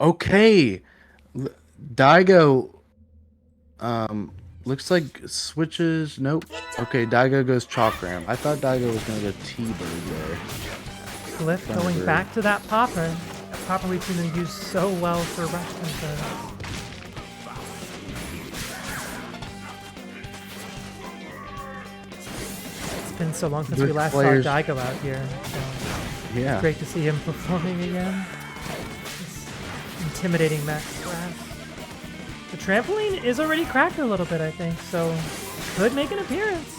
Okay. L- Daigo, looks like switches. Nope. Okay, Daigo goes Chalkram. I thought Daigo was gonna go T-Bird there. Glyph going Thunderbird. back to that popper. A popper we've seen him use so well for rush concerns. It's been so long since we Good last players. saw Daigo out here. So Yeah. great to see him performing again. This intimidating max grass. The trampoline is already cracked a little bit, I think, so could make an appearance.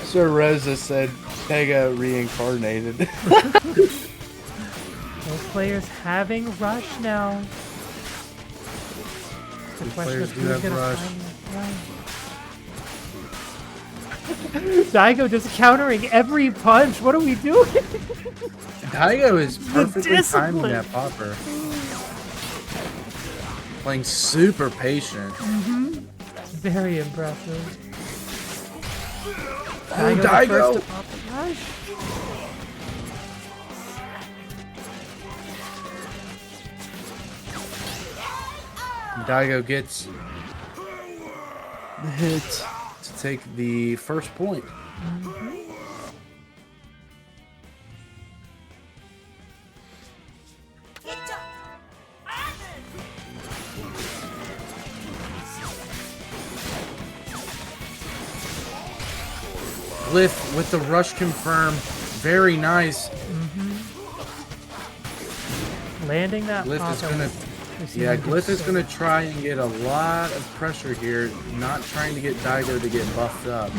Sir Rosa said Daigo reincarnated. Those players having rush now. The These question players is do who's have gonna rush. find the play. Daigo just countering every punch. What are we doing? Daigo is perfectly timing discipline. that popper. Playing super patient. Very impressive. Oh, the Daigo! first to pop the rush. Daigo gets the hit to take the first point. Glyph with the rush confirm. Very nice. Landing that Glyph pop. is gonna, yeah, Glyph is gonna try and get a lot of pressure here, not trying to get Daigo to get buffed up.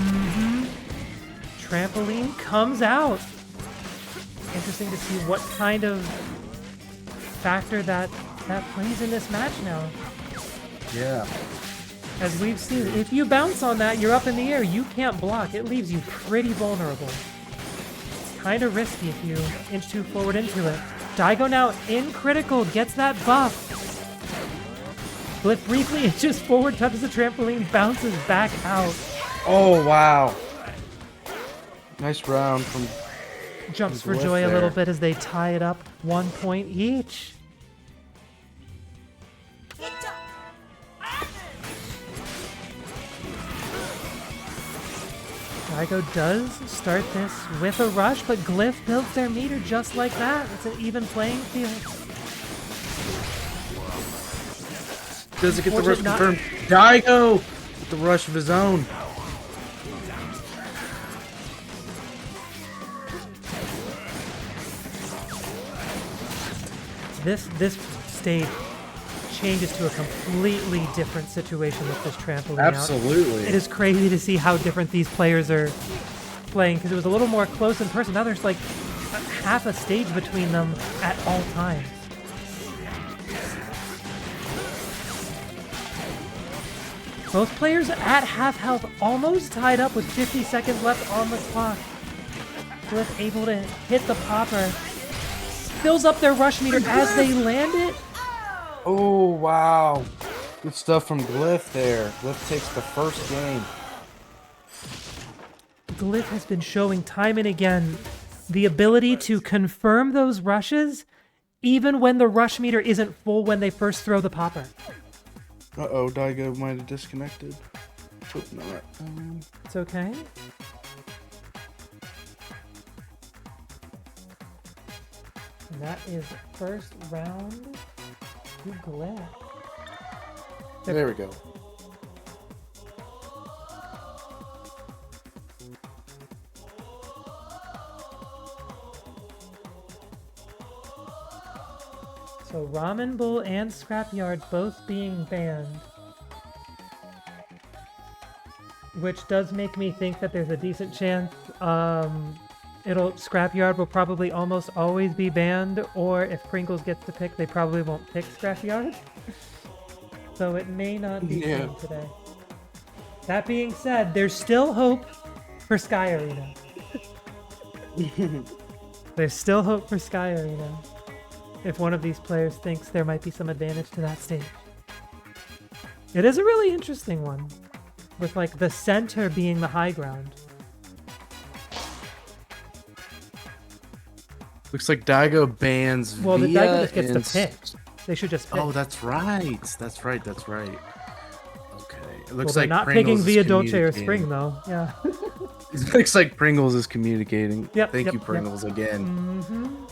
Trampoline comes out. Interesting to see what kind of factor that plays in this match now. Yeah. As we've seen, if you bounce on that, you're up in the air. You can't block. It leaves you pretty vulnerable. It's kind of risky if you inch too forward into it. Daigo now in critical, gets that buff. Glyph briefly inches forward, touches the trampoline, bounces back out. Oh, wow. Nice round from Jumps for Glyph joy a little there. bit as they tie it up 1 point each. Daigo does start this with a rush, but Glyph builds their meter just like that. It's an even playing field. Does it get the rush Unfortunate not- confirmed? Daigo with the rush of his own. This stage changes to a completely different situation with this trampoline out. Absolutely. It is crazy to see how different these players are playing because it was a little more close in person. Now there's like half a stage between them at all times. Both players at half health, almost tied up with 50 seconds left on the clock. Glyph able to hit the popper. Fills up their rush meter as they land it. Oh, wow. Good stuff from Glyph there. Glyph takes the first game. Glyph has been showing time and again the ability to confirm those rushes even when the rush meter isn't full when they first throw the popper. Uh-oh, Daigo might have disconnected. Hope not. It's okay. And that is first round to Glyph. There we go. So Ramen Bull and Scrapyard both being banned. Which does make me think that there's a decent chance Scrapyard will probably almost always be banned, or if Pringles gets to pick, they probably won't pick Scrapyard. So it may not be banned today. That being said, there's still hope for Sky Arena. There's still hope for Sky Arena. If one of these players thinks there might be some advantage to that stage. It is a really interesting one. with like the center being the high ground. Looks like Daigo bans Well, the Via Daigo just gets and to pick. They should just pick. Oh, that's right. That's right. That's right. Okay. It looks Well, they're like not Pringles picking is Via Dolce or communicating. Spring, though. Yeah. It looks like Pringles is communicating. Yep, Thank yep, you, Pringles, again. Mm-hmm.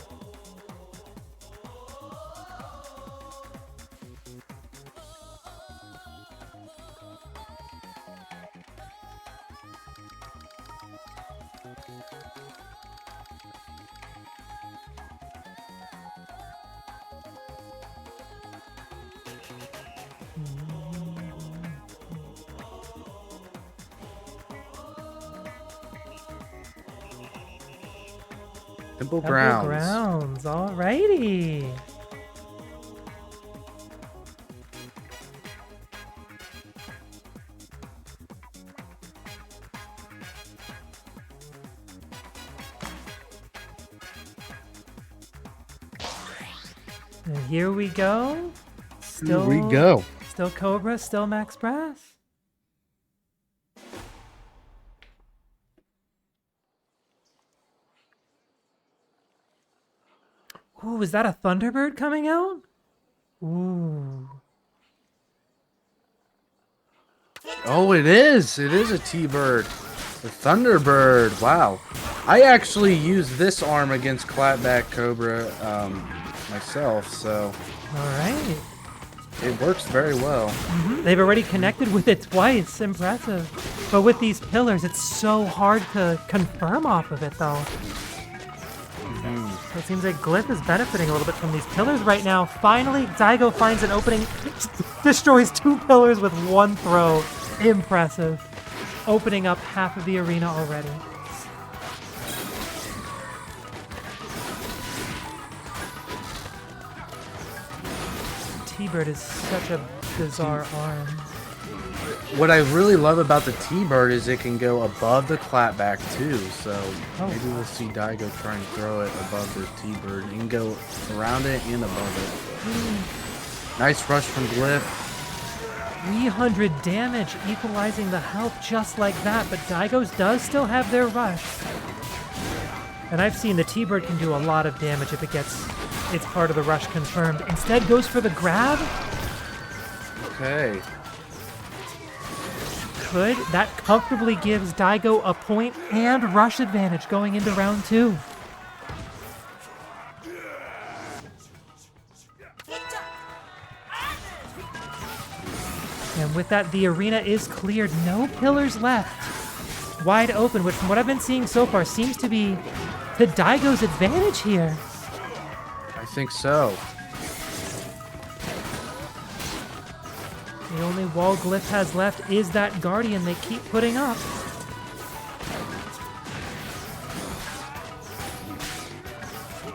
Temple Temple Grounds. Grounds. Alrighty. And here we go. Still, Here we go. Still Cobra, still Max Brass. Ooh, is that a Thunderbird coming out? Ooh. Oh, it is. It is a T-Bird. The Thunderbird. Wow. I actually used this arm against Clapback Cobra myself, so All right. it works very well. They've already connected with it twice. Impressive. But with these pillars, it's so hard to confirm off of it, though. So it seems like Glyph is benefiting a little bit from these pillars right now. Finally, Daigo finds an opening, destroys 2 pillars with 1 throw. Impressive. Opening up half of the arena already. T-Bird is such a bizarre arm. What I really love about the T-Bird is it can go above the Clapback too, so maybe we'll see Daigo try and throw it above the T-Bird. You can go around it and above it. Nice rush from Glyph. 300 damage, equalizing the health just like that, but Daigo's does still have their rush. And I've seen the T-Bird can do a lot of damage if it gets its part of the rush confirmed. Instead goes for the grab. Okay. Good. That comfortably gives Daigo a point and rush advantage going into round 2. And with that, the arena is cleared. No pillars left. Wide open, which from what I've been seeing so far seems to be to Daigo's advantage here. I think so. The only wall Glyph has left is that Guardian they keep putting up.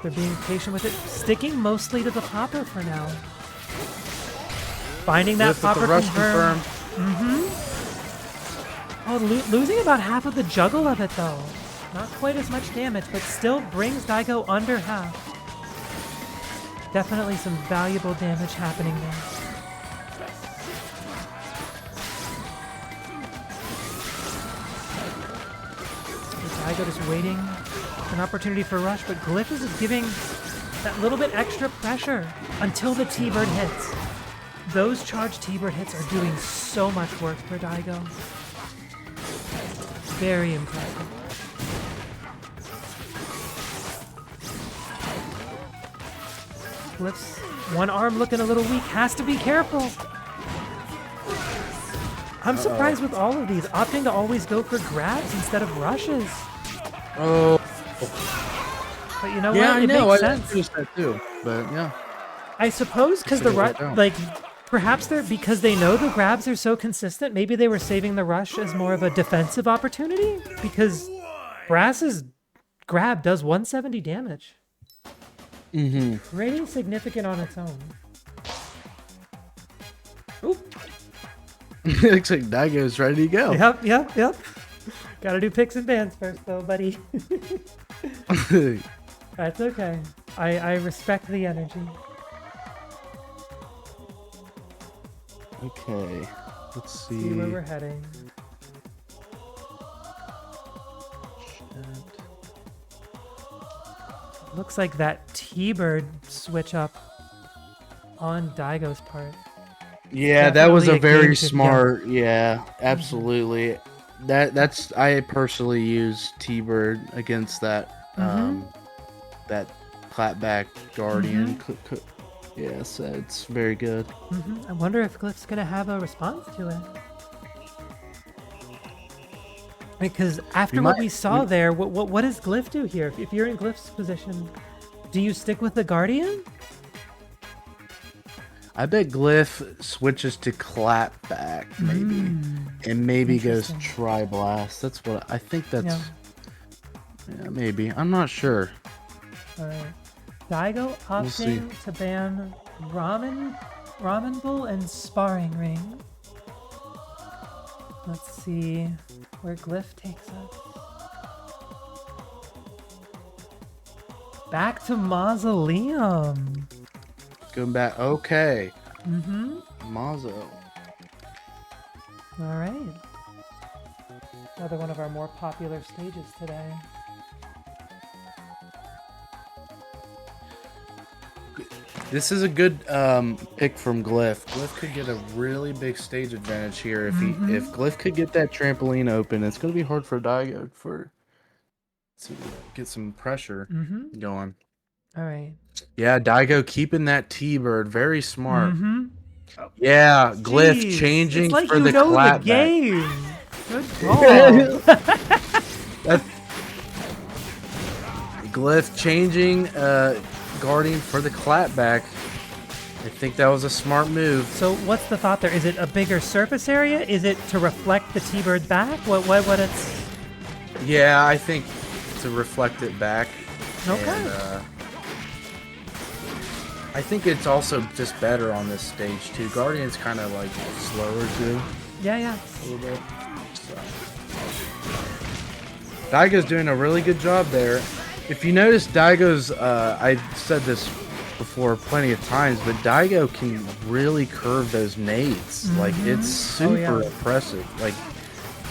They're being patient with it, sticking mostly to the popper for now. Finding that Glyph with popper the rush confirmed. confirmed. Oh, losing about half of the juggle of it though. Not quite as much damage, but still brings Daigo under half. Definitely some valuable damage happening there. Daigo just waiting for an opportunity for rush, but Glyph is giving that little bit extra pressure until the T-Bird hits. Those charged T-Bird hits are doing so much work for Daigo. Very impressive. Glyph's one arm looking a little weak, has to be careful. I'm surprised with all of these, opting to always go for grabs instead of rushes. Oh. But you know Yeah, what? I It know. makes I sense. finished that too, but yeah. I suppose because the rush, like, perhaps they're because they know the grabs are so consistent. Maybe they were saving the rush as more of a defensive opportunity because Brass's grab does 170 damage. Pretty significant on its own. Oop. Looks like Daigo's ready to go. Yep. Gotta do picks and bans first, though, buddy. That's okay. I respect the energy. Okay, let's See where we're heading. Looks like that T-Bird switch up on Daigo's part. Yeah, that was a Definitely a very game-changer. smart. Yeah, absolutely. That's I personally use T-Bird against that that clapback guardian. Yeah, so it's very good. I wonder if Glyph's gonna have a response to it. Because after what we saw there, what does Glyph do here? If you're in Glyph's position, do you stick with the guardian? I bet Glyph switches to clapback maybe, and maybe goes Tri-Blast. That's what I think. That's yeah, maybe. I'm not sure. All right, Daigo opting to ban Ramen Bull and Sparring Ring. Let's see where Glyph takes us. Back to Mausoleum. Going back. Okay. Mazo. All right. Another one of our more popular stages today. This is a good pick from Glyph. Glyph could get a really big stage advantage here if if Glyph could get that trampoline open. It's going to be hard for Daigo to get some pressure going. All right. Yeah, Daigo keeping that T-Bird, very smart. Yeah, Glyph changing it's like for you the know clapback. the game. Good call. Glyph changing, guarding for the clapback. I think that was a smart move. So what's the thought there? Is it a bigger surface area? Is it to reflect the T-Bird back? What it's? Yeah, I think to reflect it back. Okay. And, I think it's also just better on this stage too. Guardian's kind of like slower too. Yeah. A little bit. So. Daigo's doing a really good job there. If you notice, Daigo's, I said this before plenty of times, but Daigo can really curve those nades. Like, it's super impressive. Like,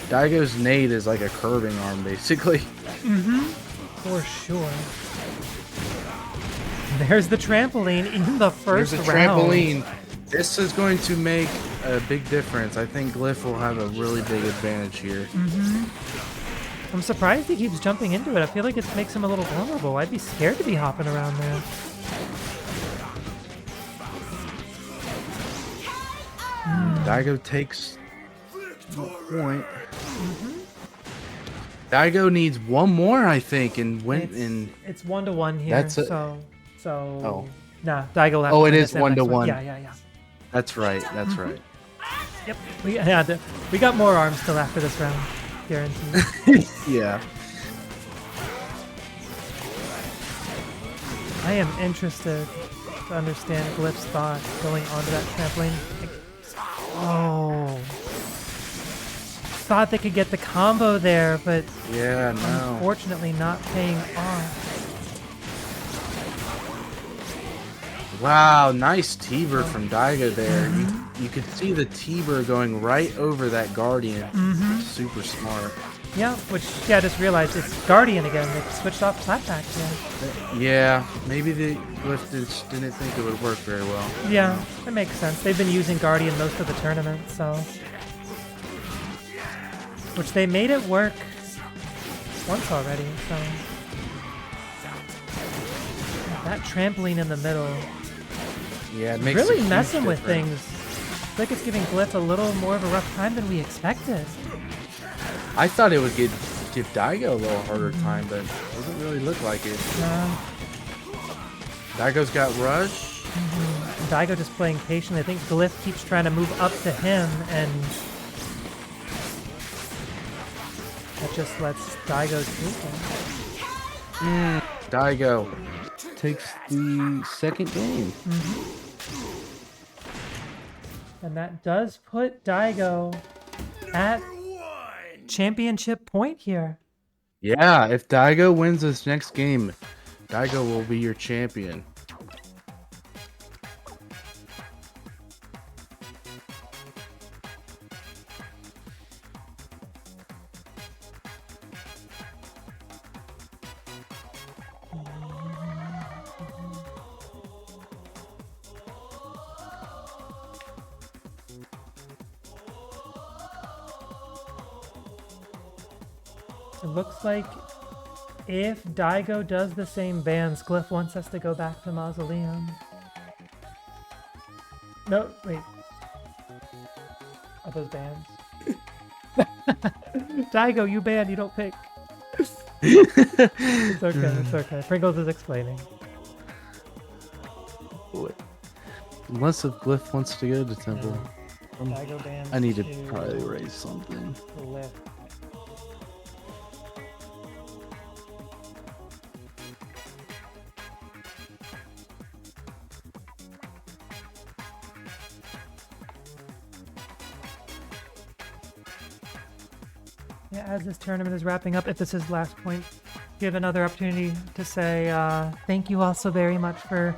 Daigo's nade is like a curving arm, basically. For sure. There's the trampoline in the first round. There's a trampoline. This is going to make a big difference. I think Glyph will have a really big advantage here. I'm surprised he keeps jumping into it. I feel like it makes him a little vulnerable. I'd be scared to be hopping around there. Daigo takes the point. Daigo needs one more, I think, and it's 1-1 here. That's it. So nah, Daigo will have Oh, to it win is this 1-1. Yeah. That's right. That's right. Yep. We got more arms still after this round, guaranteed. Yeah. I am interested to understand Glyph's thought going onto that trampoline. Oh. Thought they could get the combo there, but Yeah, no. unfortunately not paying off. Wow, nice T-Bird from Daigo there. You could see the T-Bird going right over that Guardian. Super smart. Yeah, which, I just realized it's Guardian again. They switched off clapback. Yeah, maybe the Glyph just didn't think it would work very well. Yeah, that makes sense. They've been using Guardian most of the tournament, so... Which they made it work once already, so... That trampoline in the middle... Yeah, it makes really a huge messing with difference. things. I think it's giving Glyph a little more of a rough time than we expected. I thought it would give Daigo a little harder time, but it doesn't really look like it. Daigo's got rush. Daigo just playing patient. I think Glyph keeps trying to move up to him, and that just lets Daigo take it. Daigo takes the second game. And that does put Daigo at championship point here. Yeah, if Daigo wins this next game, Daigo will be your champion. It looks like if Daigo does the same bans, Glyph wants us to go back to Mausoleum. No, wait. Are those bans? Daigo, you ban, you don't pick. It's okay, it's okay. Pringles is explaining. Unless if Glyph wants to go to Temple. Daigo bans I need to probably raise something. Glyph. Yeah, as this tournament is wrapping up, if this is last point, give another opportunity to say thank you all so very much for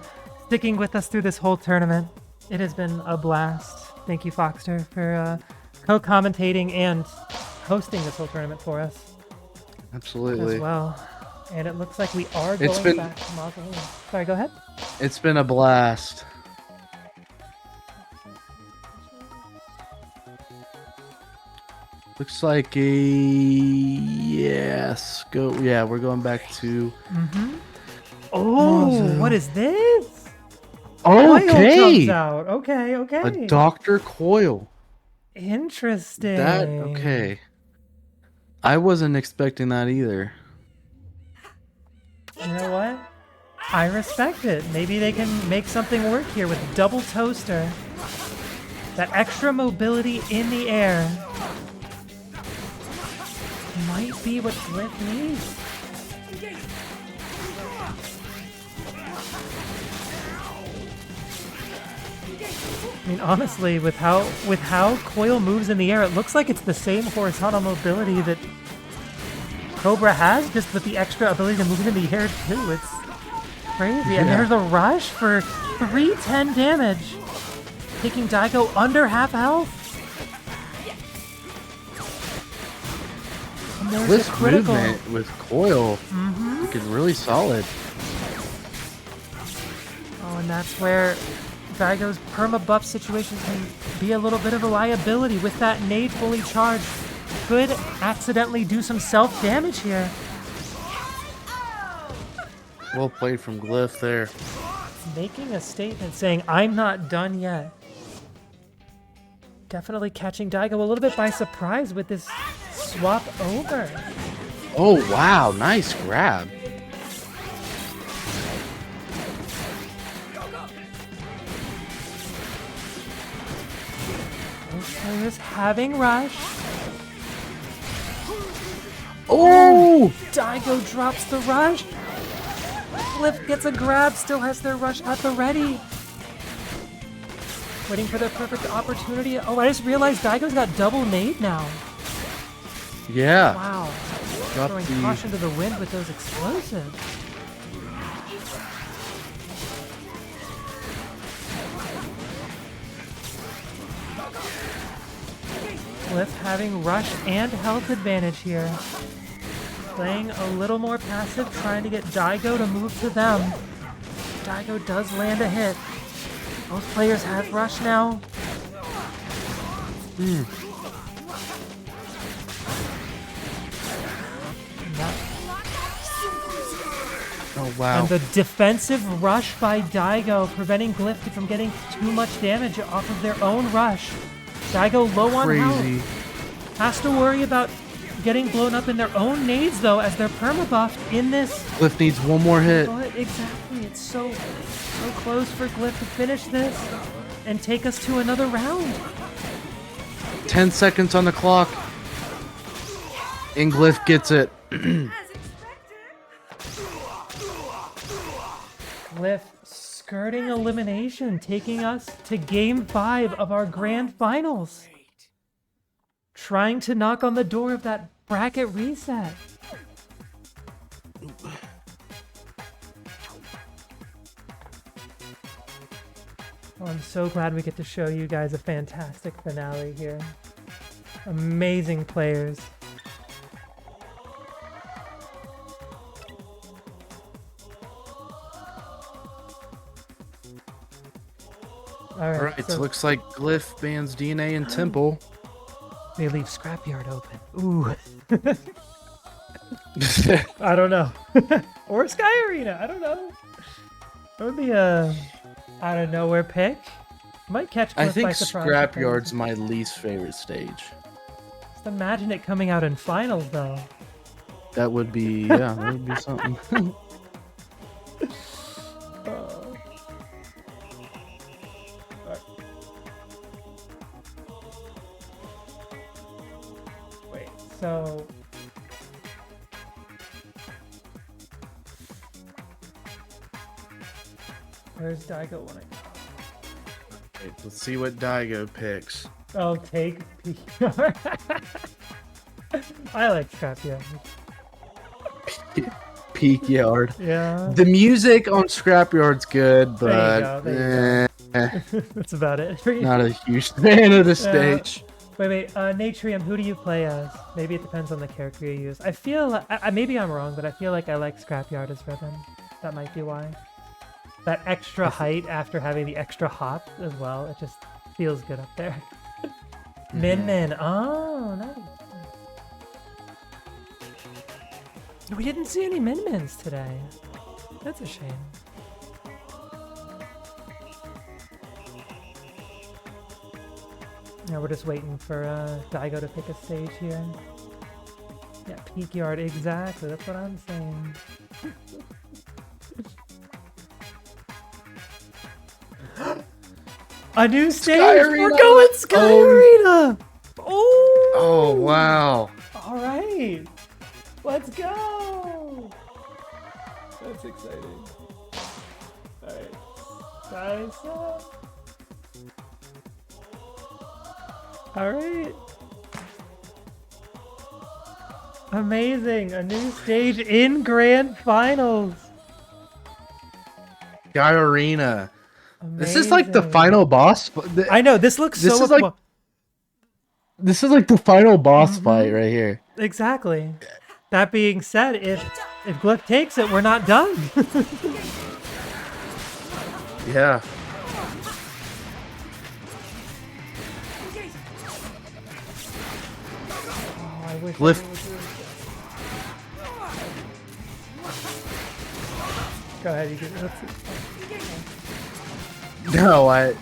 sticking with us through this whole tournament. It has been a blast. Thank you, Foxster, for co-commentating and hosting this whole tournament for us. Absolutely. As well. And it looks like we are going back to Mausoleum. Sorry, go ahead. It's been a blast. Looks like a yes. Go. Yeah, we're going back to. Oh, what is this? Okay. Coil comes out. Okay, okay. A Dr. Coil. Interesting. Okay. I wasn't expecting that either. You know what? I respect it. Maybe they can make something work here with double toaster. That extra mobility in the air might be what Glyph needs. I mean, honestly, with how Coil moves in the air, it looks like it's the same horizontal mobility that Cobra has, just with the extra ability to move in the air too. It's crazy. Yeah. And there's a rush for 310 damage, taking Daigo under half health. This movement with Coil is really solid. Oh, and that's where Daigo's perma buff situation can be a little bit of a liability. With that nade fully charged, could accidentally do some self damage here. Well played from Glyph there. Making a statement saying, I'm not done yet. Definitely catching Daigo a little bit by surprise with this swap over. Oh, wow. Nice grab. Both players having rush. Oh! Daigo drops the rush. Glyph gets a grab, still has their rush at the ready. Waiting for the perfect opportunity. Oh, I just realized Daigo's got double nade now. Yeah. Wow. Throwing caution to the wind with those explosives. Glyph having rush and health advantage here. Playing a little more passive, trying to get Daigo to move to them. Daigo does land a hit. Both players have rush now. Oh, wow. And the defensive rush by Daigo, preventing Glyph from getting too much damage off of their own rush. Daigo low on health. Has to worry about getting blown up in their own nades, though, as they're permabuffed in this. Glyph needs one more hit. But exactly. It's so close for Glyph to finish this and take us to another round. 10 seconds on the clock. And Glyph gets it. Glyph skirting elimination, taking us to Game 5 of our grand finals. Trying to knock on the door of that bracket reset. Oh, I'm so glad we get to show you guys a fantastic finale here. Amazing players. All right, so looks like Glyph bans DNA and Temple. They leave Scrapyard open. Ooh. I don't know. Or Sky Arena. I don't know. That would be a out of nowhere pick. Might catch I Glyph think by surprise. Scrapyard's my least favorite stage. Just imagine it coming out in finals, though. That would be, yeah, that would be something. Wait, so... Where's Daigo when Wait, let's see what Daigo picks. I'll take PR. I like Scrapyard. Peak Yard. Yeah. The music on Scrapyard's good, There but you go. That's about it. not a huge fan of the stage. Wait. Natrium, who do you play as? Maybe it depends on the character you use. I feel, maybe I'm wrong, but I feel like I like Scrapyard as Ribbon. That might be why. That extra height after having the extra hop as well, it just feels good up there. Min. Oh, nice. We didn't see any Min-Mins today. That's a shame. Now we're just waiting for Daigo to pick a stage here. Yeah, Peak Yard, exactly. That's what I'm saying. A new stage! We're going Sky Arena! Oh! Oh, wow. Alright! Let's go! That's exciting. Alright. Guys, alright. Amazing! A new stage in Grand Finals! Sky Arena. Amazing. This is like the final boss. I know, this looks this so... is like This is like the final boss fight right here. Exactly. That being said, if Glyph takes it, we're not done. Yeah. Oh, I wish Glyph. Go ahead, you can. No, I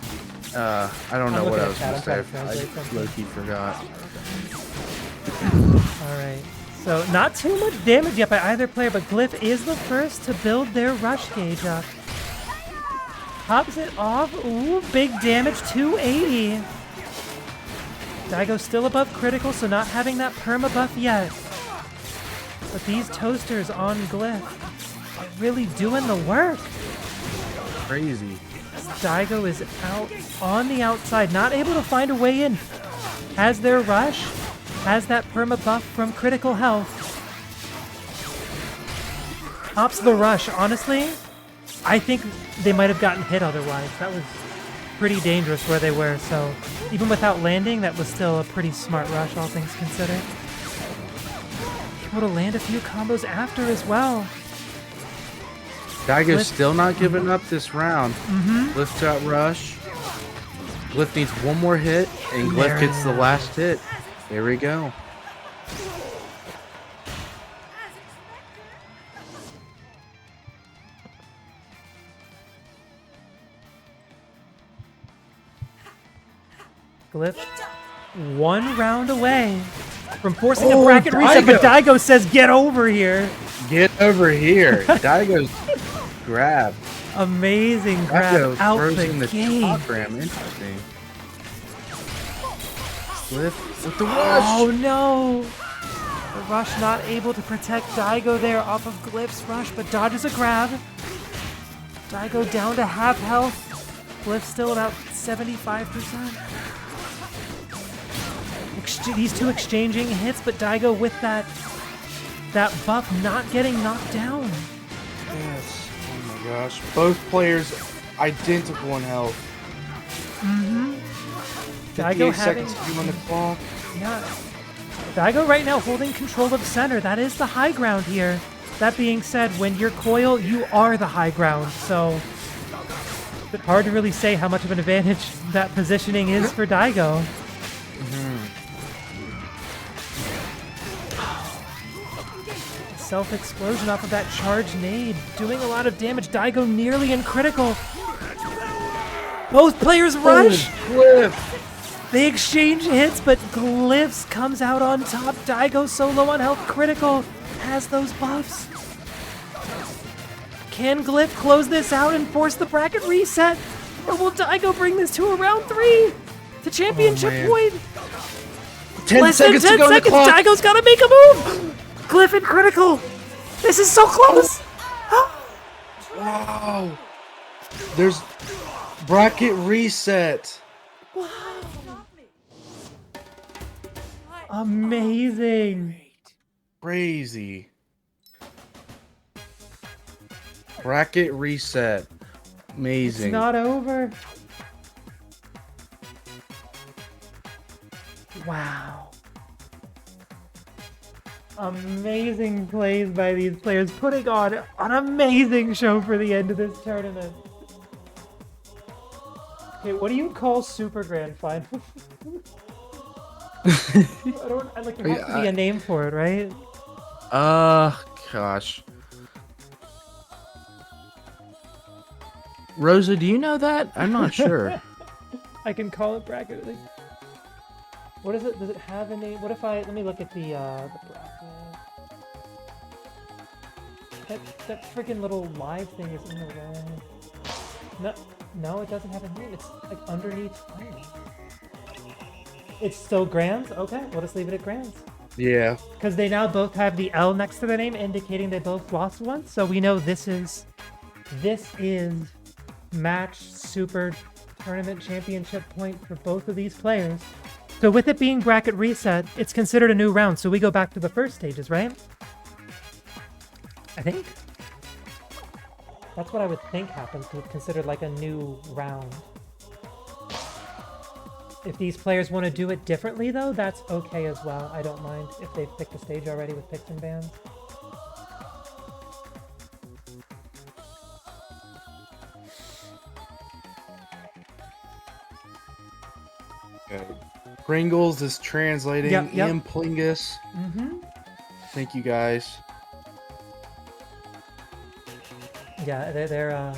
don't know what I was looking going at to chat, say. I'm trying to translate I something. low-key forgot. Alright. So, not too much damage yet by either player, but Glyph is the first to build their rush gauge up. Pops it off. Ooh, big damage, 280. Daigo still above critical, so not having that perma buff yet. But these toasters on Glyph are really doing the work. Crazy. Daigo is out on the outside, not able to find a way in. Has their rush, has that perma buff from critical health. Pops the rush. Honestly, I think they might have gotten hit otherwise. That was pretty dangerous where they were, so even without landing, that was still a pretty smart rush, all things considered. Able to land a few combos after as well. Daigo's still not giving up this round. Glyph got rush. Glyph needs one more hit, and Glyph gets the last hit. There we go. Glyph, one round away from forcing a bracket reset, but Daigo says, get over here. Get over here. Daigo's grab. Amazing grab Daigo out throws the in the gate. top ram. Interesting. Glyph with the rush. Oh no! The rush not able to protect Daigo there off of Glyph's rush, but dodges a grab. Daigo down to half health. Glyph still about 75%. These two exchanging hits, but Daigo with that buff not getting knocked down. Yes. Oh my gosh. Both players identical in health. Daigo 58 having seconds on the clock. Yeah. Daigo right now holding control of center. That is the high ground here. That being said, when you're coil, you are the high ground. So, but hard to really say how much of an advantage that positioning is for Daigo. self-explosion off of that charge nade, doing a lot of damage. Daigo nearly in critical. Both players rush. Glyph. They exchange hits, but Glyphs comes out on top. Daigo so low on health. Critical has those buffs. Can Glyph close this out and force the bracket reset? Or will Daigo bring this to a round 3? The championship point. 10 Less than seconds 10 to go on the seconds. clock. Daigo's got to make a move. Glyph and critical. This is so close. Wow. There's bracket reset. Amazing. Crazy. Bracket reset. Amazing. It's not over. Wow. Amazing plays by these players, putting on an amazing show for the end of this tournament. Okay, what do you call Super Grand Final? I like there has to be a name for it, right? Gosh. Rosa, do you know that? I'm not sure. I can call it bracket. What is it? Does it have a name? What if let me look at the bracket. That freaking little live thing is in the way. No, it doesn't have a name. It's like underneath finals. It's still Grands? Okay, we'll just leave it at Grands. Yeah. Because they now both have the L next to their name, indicating they both lost once. So we know this is match super tournament championship point for both of these players. So with it being bracket reset, it's considered a new round. So we go back to the first stages, right? I think. That's what I would think happens, because it's considered like a new round. If these players want to do it differently, though, that's okay as well. I don't mind if they've picked a stage already with picks and bans. Okay. Pringles is translating. Yep. Ian Plingus. Mm-hmm. Thank you, guys. Yeah, they're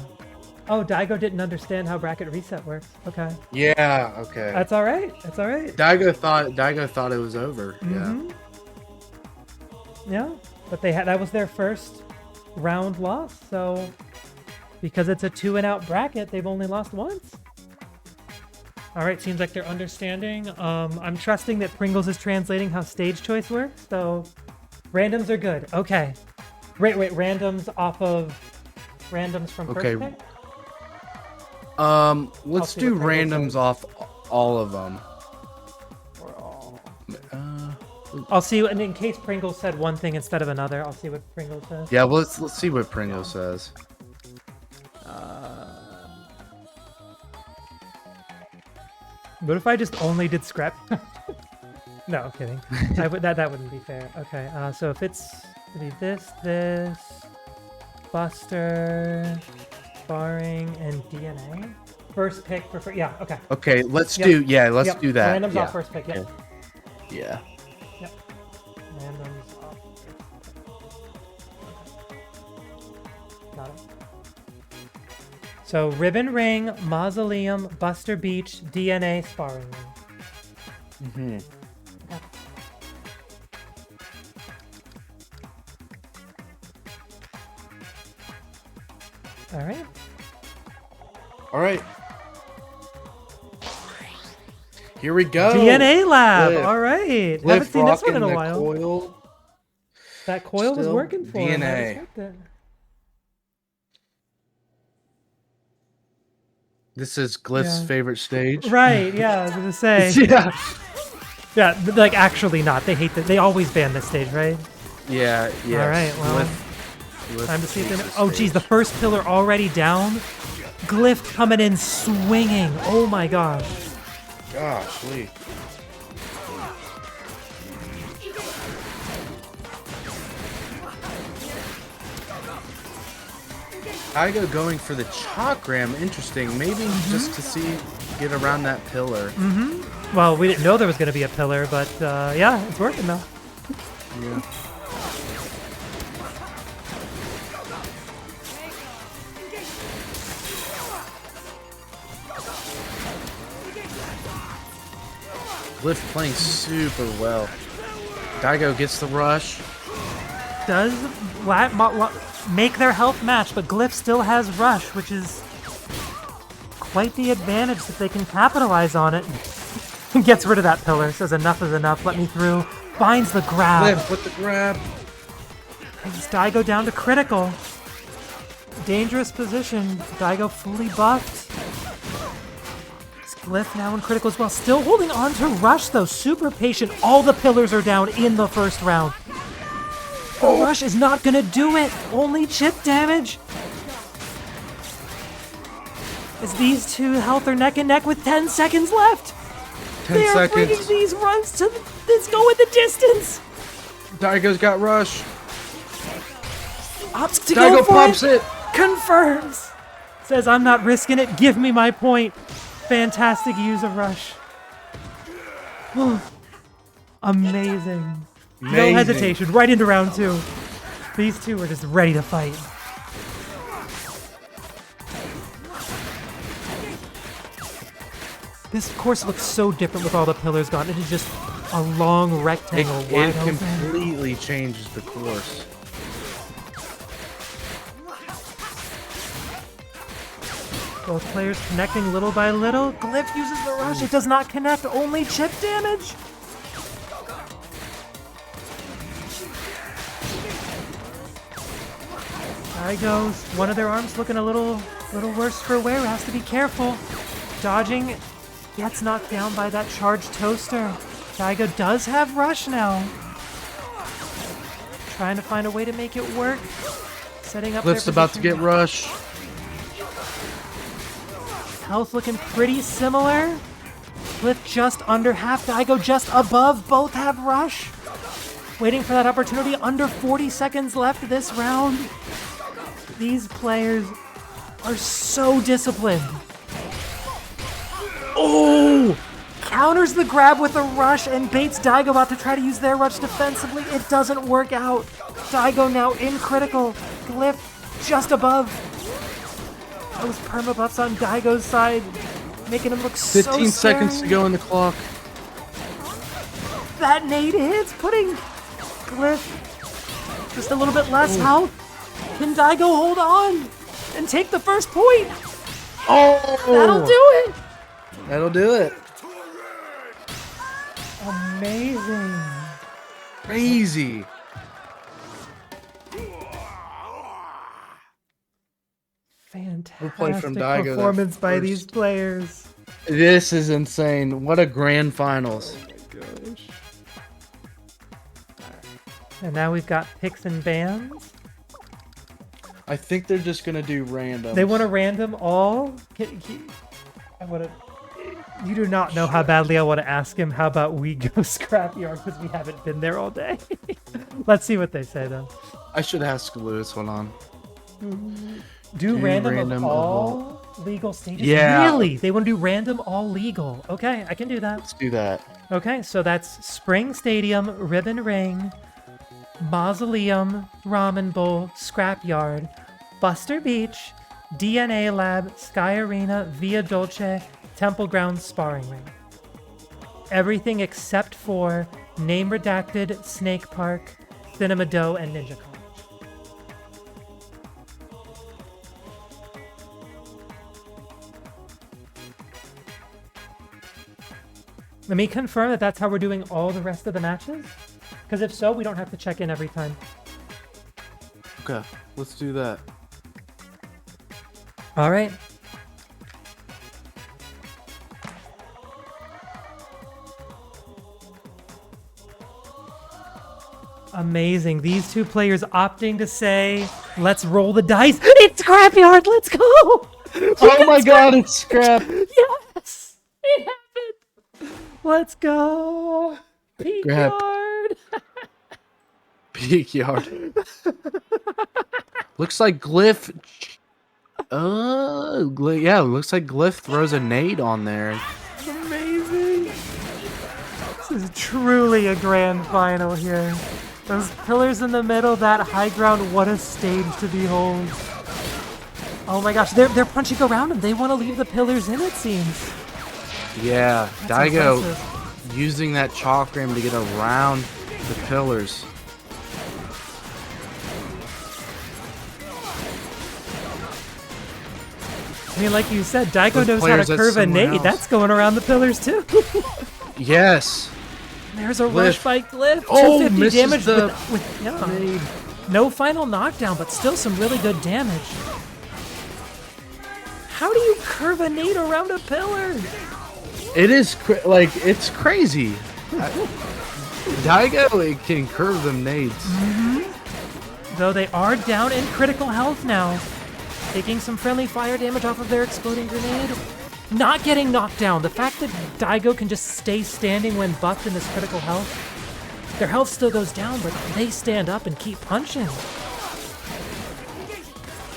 Oh, Daigo didn't understand how bracket reset works. Okay. Yeah. Okay. That's all right. That's all right. Daigo thought it was over. Mm-hmm. Yeah, but that was their first round loss. So because it's a 2-and-out bracket, they've only lost once. All right, seems like they're understanding. I'm trusting that Pringles is translating how stage choice works. So randoms are good. Okay. Wait, randoms off of randoms from first pick? Let's do randoms off all of them. Or all. I'll see, and in case Pringles said one thing instead of another, I'll see what Pringles says. Yeah, well, let's see what Pringles says. What if I just only did scrap? No, I'm kidding. That wouldn't be fair. Okay, so if it's this, Buster, Sparring, and DNA. First pick for yeah. Okay. Okay, let's do that. Randoms off first pick. Yep. Okay. Yeah. Yep. Randoms off first pick. Got it. So Ribbon Ring, Mausoleum, Buster Beach, DNA, Sparring Ring. Mm-hmm. Okay. All right. All right. Here we go. DNA Lab. Glyph. All right. Glyph Haven't seen this one in a rocking the while. Coil. That coil was Still working for him. I DNA. respect it. This is Glyph's Yeah. favorite stage. Right. Yeah. I was gonna say. Yeah. Yeah. Like actually not. They hate that. They always ban this stage, right? Yeah. Yeah. All right. Well. Glyph Time to see if hates they... this Oh, geez, the first pillar already down. Glyph coming in swinging. Oh, my gosh. Gosh, Lee. Daigo going for the Chakram. Interesting. Maybe just to get around that pillar. Mm-hmm. Well, we didn't know there was going to be a pillar, but yeah, it's working now. Yeah. Glyph playing super well. Daigo gets the rush. Does make their health match, but Glyph still has rush, which is quite the advantage that they can capitalize on it. Gets rid of that pillar, says enough is enough, let me through. Finds the grab. Glyph with the grab. Brings Daigo down to critical. Dangerous position. Daigo fully buffed. Glyph now in critical as well. Still holding on to rush though. Super patient. All the pillars are down in the first round. The rush is not gonna do it. Only chip damage. As these two health are neck and neck with 10 seconds left. 10 they are seconds. bringing these runs to let's go with the distance. Daigo's got rush. Opts to Daigo go for pops it. Confirms. Says I'm not risking it. Give me my point. Fantastic use of rush. Amazing. No hesitation. Right into round 2. These two are just ready to fight. This course looks so different with all the pillars gone. It is just a long rectangle. It completely changes the course. Both players connecting little by little. Glyph uses the rush. It does not connect. Only chip damage. Daigo's one of their arms looking a little worse for wear. Has to be careful. Dodging. Gets knocked down by that charged toaster. Daigo does have rush now. Trying to find a way to make it work. Setting up. Glyph's about to get rush. Health looking pretty similar. Glyph just under half. Daigo just above. Both have rush. Waiting for that opportunity. Under 40 seconds left this round. These players are so disciplined. Oh! Counters the grab with a rush and baits Daigo about to try to use their rush defensively. It doesn't work out. Daigo now in critical. Glyph just above. Those permabuffs on Daigo's side, making him look so scary. 15 seconds to go in the clock. That nade hits, putting Glyph just a little bit less health. Can Daigo hold on and take the first point? Oh! That'll do it. That'll do it. Amazing. Crazy. Fantastic play from Daigo performance that by first. these players. This is insane. What a grand finals. Gosh. And now we've got picks and bans. I think they're just gonna do random. They want to random all. I want to. You do not know how badly I want to ask him. How about we go scrapyard because we haven't been there all day. Let's see what they say though. I should ask Lewis one on. Do random of all legal stages? Yeah. Really? They want to do random all legal. Okay, I can do that. Let's do that. Okay, so that's Spring Stadium, Ribbon Ring, Mausoleum, Ramen Bowl, Scrapyard, Buster Beach, DNA Lab, Sky Arena, Via Dolce, Temple Grounds, Sparring Ring. Everything except for Name Redacted, Snake Park, Cinema Dough, and Ninja College. Let me confirm that that's how we're doing all the rest of the matches. Because if so, we don't have to check in every time. Okay, let's do that. All right. Amazing. These two players opting to say, let's roll the dice. It's Scrapyard. Let's go. Oh my god, it's Scrap. Yes. It happened. Let's go. Peak Scrap. yard. Peak yard. Looks like Glyph. Yeah, looks like Glyph throws a nade on there. Amazing. This is truly a grand final here. Those pillars in the middle, that high ground, what a stage to behold. Oh my gosh, they're punching around and they want to leave the pillars in, it seems. Yeah, That's impressive. using that chalk rim to get around the pillars. I mean, like you said, Daigo With knows how to players, that's curve a someone nade. else. That's going around the pillars too. Yes. There's a Glyph. rush by Glyph. Oh, 250 misses damage the with yeah. nade. No final knockdown, but still some really good damage. How do you curve a nade around a pillar? It is like it's crazy. Daigo it can curve them nades. Though they are down in critical health now. Taking some friendly fire damage off of their exploding grenade. Not getting knocked down. The fact that Daigo can just stay standing when buffed in this critical health. Their health still goes down, but they stand up and keep punching.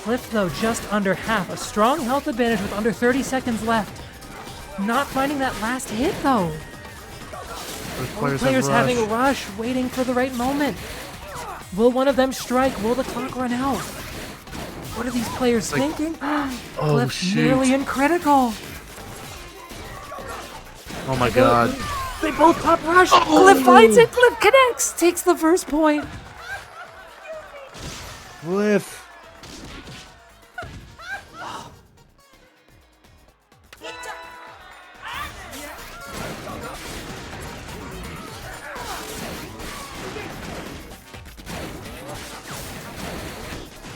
Glyph, though, just under half. A strong health advantage with under 30 seconds left. Not finding that last hit, though. Both players having a rush, waiting for the right moment. Will one of them strike? Will the clock run out? What are these players thinking? Oh, Glyph shoot. nearly in critical. Oh my god. They both pop rush. Glyph finds it. Glyph connects. Takes the first point. Glyph.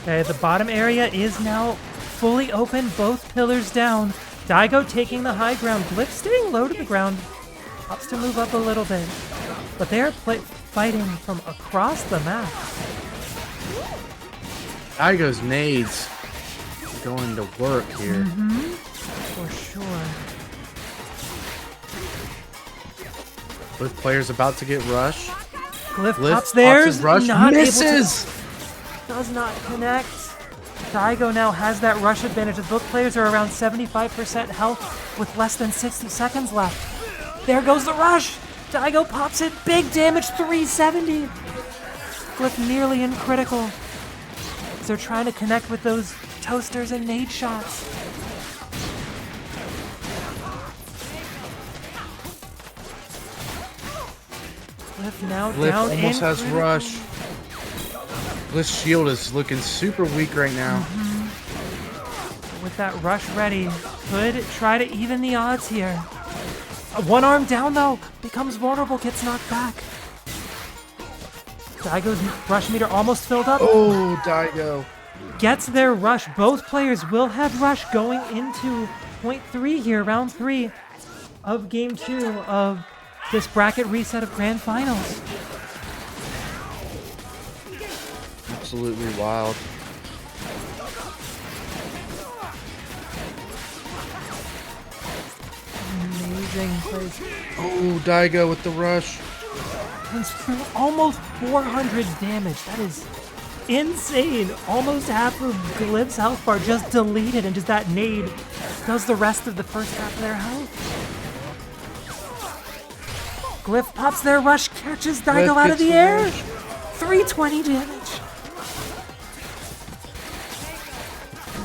Okay, the bottom area is now fully open. Both pillars down. Daigo taking the high ground. Glyph staying low to the ground. Opts to move up a little bit. But they're fighting from across the map. Daigo's nades going to work here. For sure. With players about to get rushed. Glyph Glyph pops theirs. his rush. Not Misses. able to, does not connect. Daigo now has that rush advantage as both players are around 75% health with less than 60 seconds left. There goes the rush. Daigo pops it. Big damage, 370. Glyph nearly in critical. As they're trying to connect with those toasters and nade shots. Glyph now Glyph down almost in has critical. rush. Glyph's shield is looking super weak right now. With that rush ready, could try to even the odds here. One arm down though, becomes vulnerable, gets knocked back. Daigo's rush meter almost filled up. Oh, Daigo. Gets their rush. Both players will have rush going into point 3 here, round 3 of game 2 of this bracket reset of grand finals. Absolutely wild. Amazing place. Oh, Daigo with the rush. It's almost 400 damage. That is insane. Almost half of Glyph's health bar just deleted, and just that nade does the rest of the first half of their health. Glyph pops their rush, catches Daigo Glyph out of gets the the air. rush. 320 damage.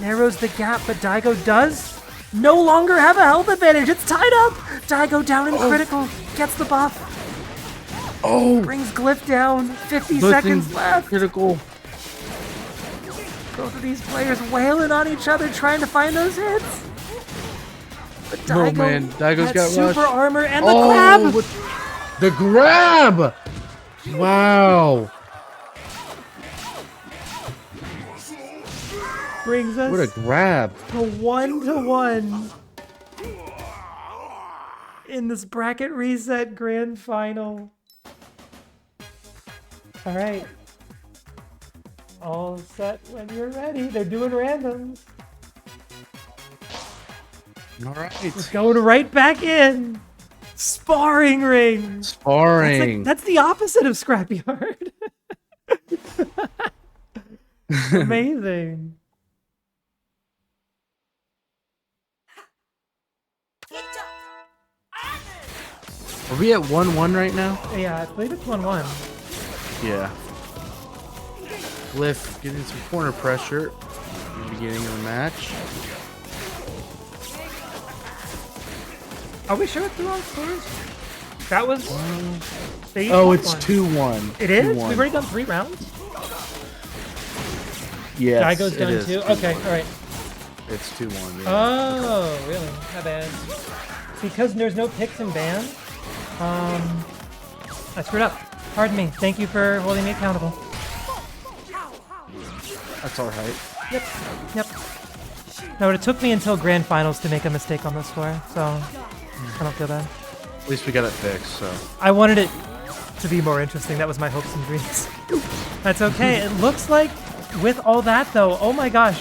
Narrows the gap, but Daigo does no longer have a health advantage. It's tied up. Daigo down in critical. Gets the buff. Oh, Brings Glyph down. 50 Glyph seconds in left. critical. Both of these players wailing on each other, trying to find those hits. But Daigo, Oh man, Daigo's that got super rush. armor and the grab. with the grab. Wow. Brings us What a grab. to 1-1 in this bracket reset grand final. All right. All set when you're ready. They're doing randoms. All right. We're going right back in. Sparring ring. Sparring. That's the opposite of scrapyard. Amazing. Are we at 1-1 right now? Yeah, I believe it's 1-1. Yeah. Glyph getting some corner pressure in the beginning of the match. Are we sure it's the wrong scores? That was... Oh, it's 2-1. It is? 2-1. We've already done 3 rounds? Yes, Daigo's done 2? Okay, alright. It's 2-1, yeah. Oh, really? Not bad. Because there's no picks and bans, I screwed up. Pardon me. Thank you for holding me accountable. That's alright. Yep. Yep. No, it took me until grand finals to make a mistake on the score, so I don't feel bad. At least we got it fixed, so. I wanted it to be more interesting. That was my hopes and dreams. That's okay. It looks like with all that, though, oh my gosh.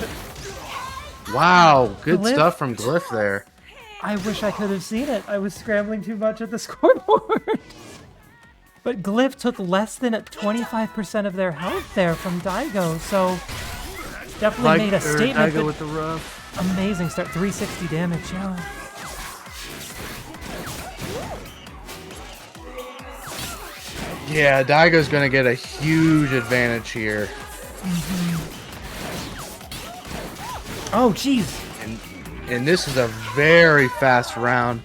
Wow, good Glyph? stuff from Glyph there. I wish I could have seen it. I was scrambling too much at the scoreboard. But Glyph took less than 25% of their health there from Daigo, so definitely made a statement. Daigo with the rough. Amazing start, 360 damage, yeah. Yeah, Daigo's gonna get a huge advantage here. Oh, jeez. And this is a very fast round.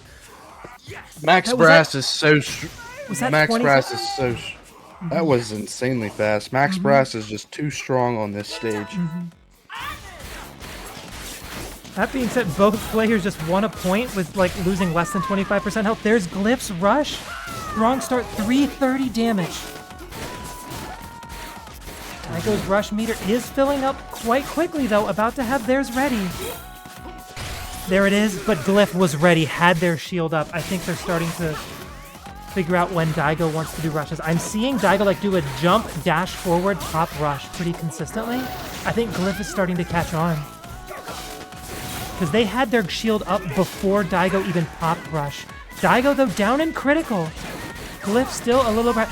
Max Brass is so. Max Brass is so. That was insanely fast. Max Brass is just too strong on this stage. That being said, both players just won a point with like losing less than 25% health. There's Glyph's rush. Strong start, 330 damage. Daigo's rush meter is filling up quite quickly though, about to have theirs ready. There it is, but Glyph was ready, had their shield up. I think they're starting to figure out when Daigo wants to do rushes. I'm seeing Daigo like do a jump, dash forward, pop rush pretty consistently. I think Glyph is starting to catch on. Because they had their shield up before Daigo even popped rush. Daigo though down in critical. Glyph still a little bit.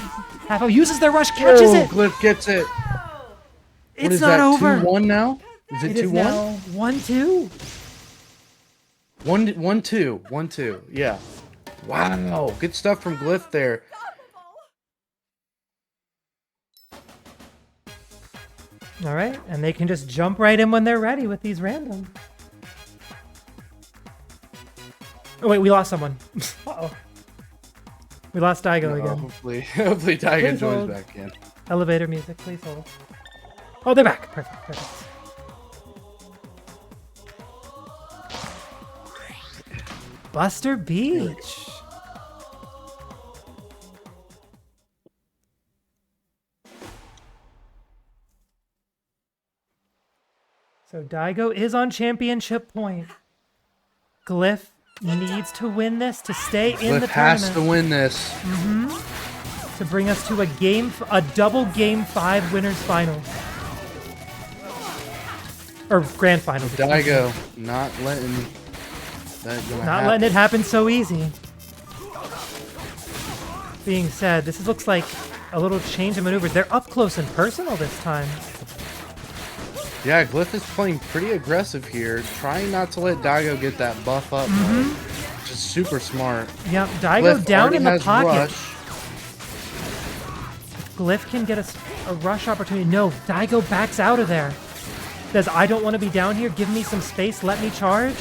Half uses their rush, catches it. Glyph gets it. It's not over. 2-1 now? Is it 2-1? 1-2. 1-2. 1-2. Yeah. Wow. Good stuff from Glyph there. All right, and they can just jump right in when they're ready with these random. Oh wait, we lost someone. Uh-oh. We lost Daigo again. Hopefully Daigo joins back in. Elevator music, please hold. Oh, they're back. Perfect, perfect. Buster Beach. So Daigo is on championship point. Glyph needs to win this to stay in the tournament. Glyph has to win this. To bring us to a double game 5 winners final. Or grand final. Daigo not letting that happen. Letting it happen so easy. Being said, this looks like a little change in maneuvers. They're up close and personal this time. Yeah, Glyph is playing pretty aggressive here, trying not to let Daigo get that buff up. Which is super smart. Yep, Daigo Glyph down in the pocket. Rush. Glyph can get a rush opportunity. No, Daigo backs out of there. Says, I don't want to be down here. Give me some space. Let me charge.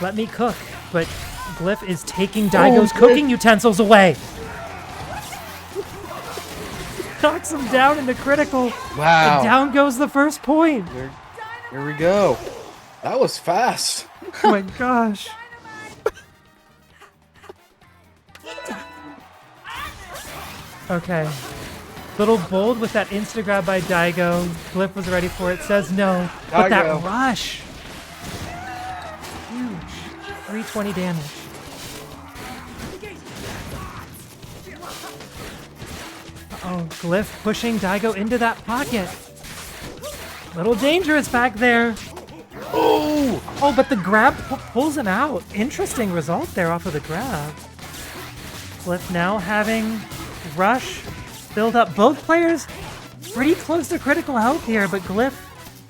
Let me cook. But Glyph is taking Daigo's cooking utensils away. Knocks him down into critical. Wow. And down goes the first point. Here we go. That was fast. Oh my gosh. Okay. Little bold with that insta grab by Daigo. Glyph was ready for it. Says no. But that rush. Huge. 320 damage. Uh-oh. Glyph pushing Daigo into that pocket. Little dangerous back there. Oh! Oh, but the grab pulls him out. Interesting result there off of the grab. Glyph now having rush build up. Both players pretty close to critical health here, but Glyph,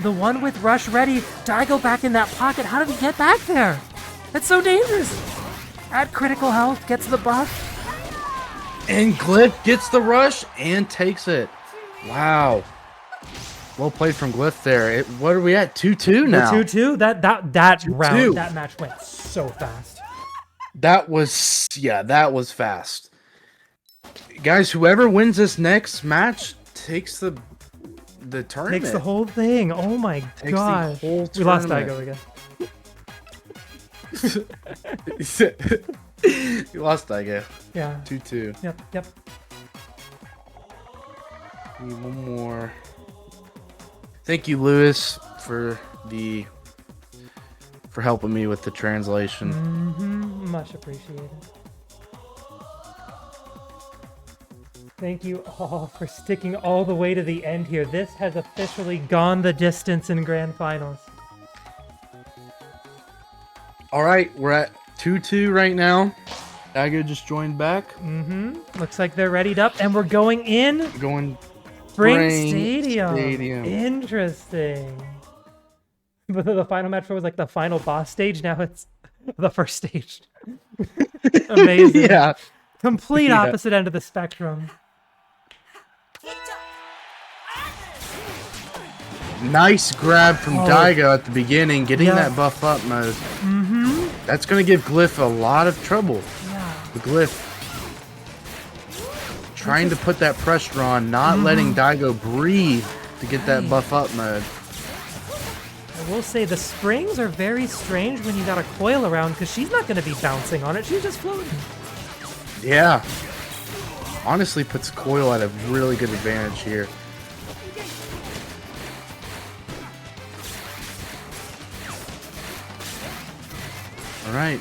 the one with rush ready. Daigo back in that pocket. How did he get back there? That's so dangerous. At critical health, gets the buff. And Glyph gets the rush and takes it. Wow. Well played from Glyph there. What are we at? 2-2 now. 2-2? That round, that match went so fast. That was fast. Guys, whoever wins this next match takes the tournament. Takes the whole thing. Oh my god. We lost Daigo again. You lost Daigo. Yeah. 2-2. Yep. Need one more. Thank you, Lewis, for helping me with the translation. Much appreciated. Thank you all for sticking all the way to the end here. This has officially gone the distance in Grand Finals. All right, we're at 2-2 right now. Daigo just joined back. Looks like they're readied up, and we're going in. Going Spring Stadium. Interesting. The final match was like the final boss stage. Now it's the first stage. Amazing. Yeah. Complete opposite end of the spectrum. Nice grab from Daigo at the beginning, getting that buff up mode. That's going to give Glyph a lot of trouble. Yeah. The Glyph trying to put that pressure on, not letting Daigo breathe to get that buff up mode. I will say the springs are very strange when you got a coil around because she's not going to be bouncing on it. She's just floating. Yeah. Honestly puts Coil at a really good advantage here. All right.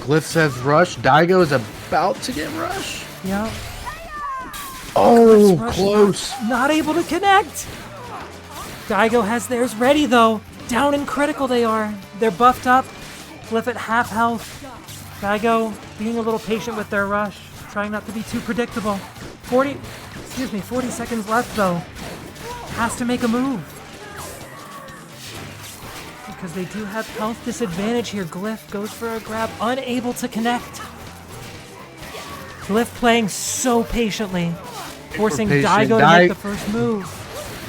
Glyph says rush. Daigo is about to get rush. Yeah. Oh, close. Not able to connect. Daigo has theirs ready, though. Down in critical they are. They're buffed up. Glyph at half health. Daigo being a little patient with their rush. Trying not to be too predictable. 40 seconds left, though. Has to make a move. Because they do have health disadvantage here. Glyph goes for a grab. Unable to connect. Glyph playing so patiently. Forcing Daigo to make the first move.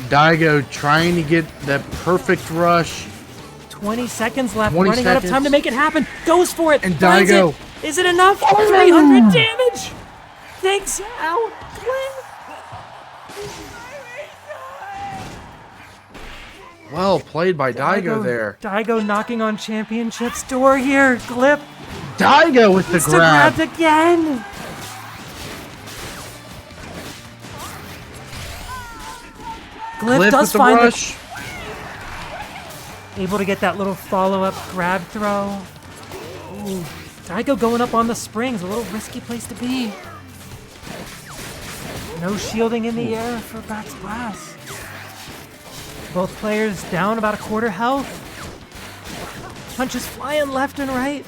Daigo trying to get that perfect rush. 20 seconds left. Running out of time to make it happen. Goes for it. And Daigo. Is it enough? 300 damage. Thanks out. Well played by Daigo there. Daigo knocking on championship's door here. Glyph. Daigo with the grab. Grabbed again. Glyph does find rush. Able to get that little follow-up grab throw. Ooh. Daigo going up on the springs. A little risky place to be. No shielding in the air for backsplash. Both players down about a quarter health. Punches flying left and right.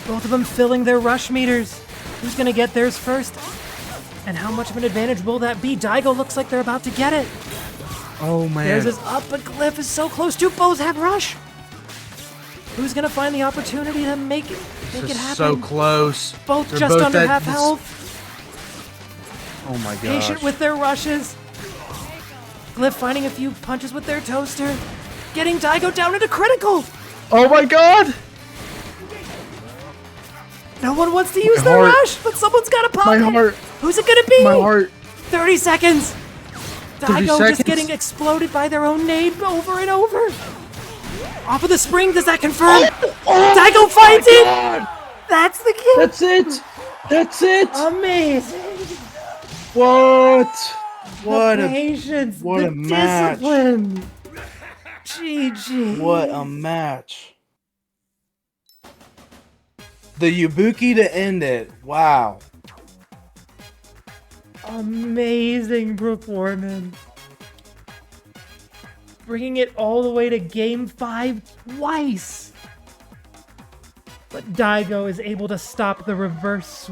Both of them filling their rush meters. Who's going to get theirs first? And how much of an advantage will that be? Daigo looks like they're about to get it. Oh, man. Theirs is up, but Glyph is so close to. Both have rush. Who's going to find the opportunity to make it happen? So close. Both They're just both under half health. Oh my gosh. Patient with their rushes. Glyph finding a few punches with their toaster. Getting Daigo down into critical. Oh my god. No one wants to use their rush, but someone's got to pop it. My heart. Who's it going to be? My heart. 30 seconds. 30 Daigo seconds. just getting exploded by their own nade over and over. Off of the spring, does that confirm? Daigo finds it! God. That's the kill! That's it! That's it! Amazing! What? What the patience, what the a match! Discipline. GG! What a match! The Ibuki to end it. Wow. Amazing performance. Bringing it all the way to Game 5 twice. But Daigo is able to stop the reverse sweep.